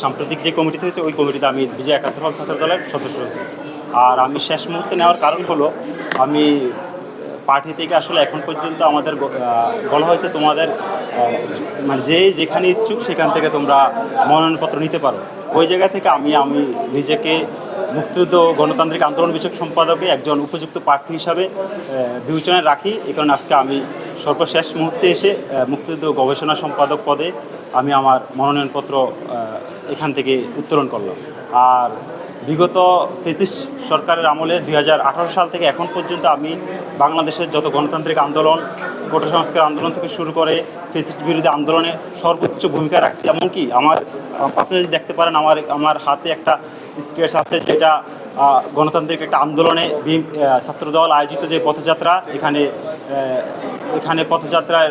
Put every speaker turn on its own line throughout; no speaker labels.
সাম্প্রতিক যে কমিটিতে হয়েছে ওই কমিটিতে আমি বিজয় একাত্তর হল ছাত্র দলের সদস্য হয়েছি। আর আমি শেষ মুহূর্তে নেওয়ার কারণ হলো আমি পার্টি থেকে আসলে এখন পর্যন্ত আমাদের বলা হয়েছে তোমাদের মানে যেখানে ইচ্ছুক সেখান থেকে তোমরা মনোনয়নপত্র নিতে পারো। ওই জায়গা থেকে আমি নিজেকে মুক্তিযুদ্ধ ও গণতান্ত্রিক আন্দোলন বিষয়ক সম্পাদকে একজন উপযুক্ত প্রার্থী হিসাবে বিবেচনায় রাখি। এই কারণে আজকে আমি সর্বশেষ মুহূর্তে এসে মুক্তিযুদ্ধ গবেষণা সম্পাদক পদে আমি আমার মনোনয়নপত্র এখান থেকে উত্তোলন করলাম। আর বিগত ফ্যাসিস্ট সরকারের আমলে 2018 সাল থেকে এখন পর্যন্ত আমি বাংলাদেশের যত গণতান্ত্রিক আন্দোলন, কোটা সংস্কার আন্দোলন থেকে শুরু করে ফ্যাসিস্ট বিরোধী আন্দোলনে সর্বোচ্চ ভূমিকা রাখছি। এমনকি আপনারা যদি দেখতে পারেন আমার হাতে একটা স্কেচ আছে, যেটা গণতান্ত্রিক একটা আন্দোলনে ছাত্রদল আয়োজিত যে পথযাত্রা, এখানে পথযাত্রার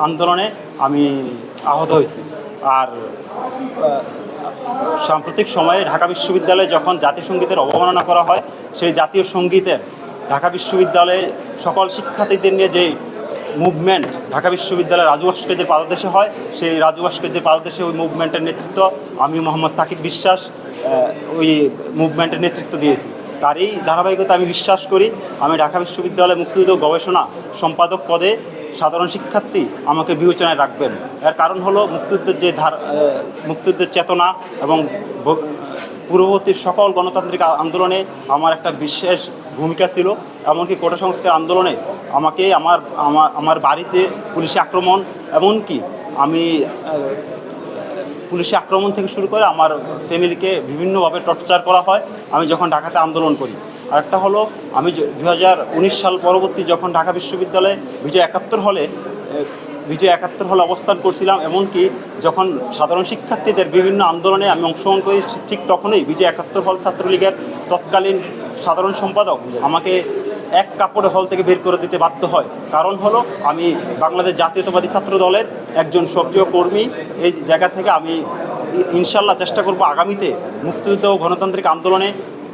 আন্দোলনে আমি আহত হয়েছি। আর সাম্প্রতিক সময়ে ঢাকা বিশ্ববিদ্যালয়ে যখন জাতীয় সঙ্গীতের অবমাননা করা হয়, সেই জাতীয় সঙ্গীতের ঢাকা বিশ্ববিদ্যালয়ে সকল শিক্ষার্থীদের নিয়ে যে মুভমেন্ট ঢাকা বিশ্ববিদ্যালয়ের রাজু ভাস্কর্যের পাদদেশে হয়, সেই রাজু ভাস্কর্যের পাদদেশে ওই মুভমেন্টের নেতৃত্ব আমি মোহাম্মদ সাকিব বিশ্বাস ওই মুভমেন্টের নেতৃত্ব দিয়েছি। তার এই ধারাবাহিকতা আমি বিশ্বাস করি আমি ঢাকা বিশ্ববিদ্যালয়ে মুক্তিযুদ্ধ গবেষণা সম্পাদক পদে সাধারণ শিক্ষার্থী আমাকে বিবেচনায় রাখবেন। এর কারণ হলো মুক্তিযুদ্ধের চেতনা এবং পূর্ববর্তী সকল গণতান্ত্রিক আন্দোলনে আমার একটা বিশেষ ভূমিকা ছিল। এমনকি কোটা সংস্কার আন্দোলনে আমাকে আমার বাড়িতে পুলিশি আক্রমণ, এমনকি পুলিশি আক্রমণ থেকে শুরু করে আমার ফ্যামিলিকে বিভিন্নভাবে টর্চার করা হয় আমি যখন ঢাকাতে আন্দোলন করি। আরেকটা হলো আমি 2019 সাল পরবর্তী যখন ঢাকা বিশ্ববিদ্যালয়ে বিজয় একাত্তর হলে অবস্থান করছিলাম, এমনকি যখন সাধারণ শিক্ষার্থীদের বিভিন্ন আন্দোলনে আমি অংশগ্রহণ করি, ঠিক তখনই বিজয় একাত্তর হল ছাত্রলীগের তৎকালীন সাধারণ সম্পাদক আমাকে এক কাপড়ে হল থেকে বের করে দিতে বাধ্য হয়। কারণ হলো আমি বাংলাদেশ জাতীয়তাবাদী ছাত্র দলের একজন সক্রিয় কর্মী। এই জায়গা থেকে আমি ইনশাল্লাহ চেষ্টা করব আগামীতে মুক্তিযুদ্ধ ও গণতান্ত্রিক আন্দোলনে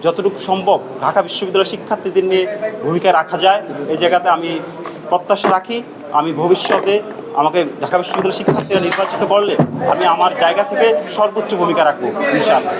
যতটুকু সম্ভব ঢাকা বিশ্ববিদ্যালয়ের শিক্ষার্থীদের নিয়ে ভূমিকা রাখা যায়, এই জায়গাতে আমি প্রত্যাশা রাখি আমি ভবিষ্যতে আমাকে ঢাকা বিশ্ববিদ্যালয়ের শিক্ষার্থীরা নির্বাচিত করলে আমি আমার জায়গা থেকে সর্বোচ্চ ভূমিকা রাখবো ইনশাআল্লাহ।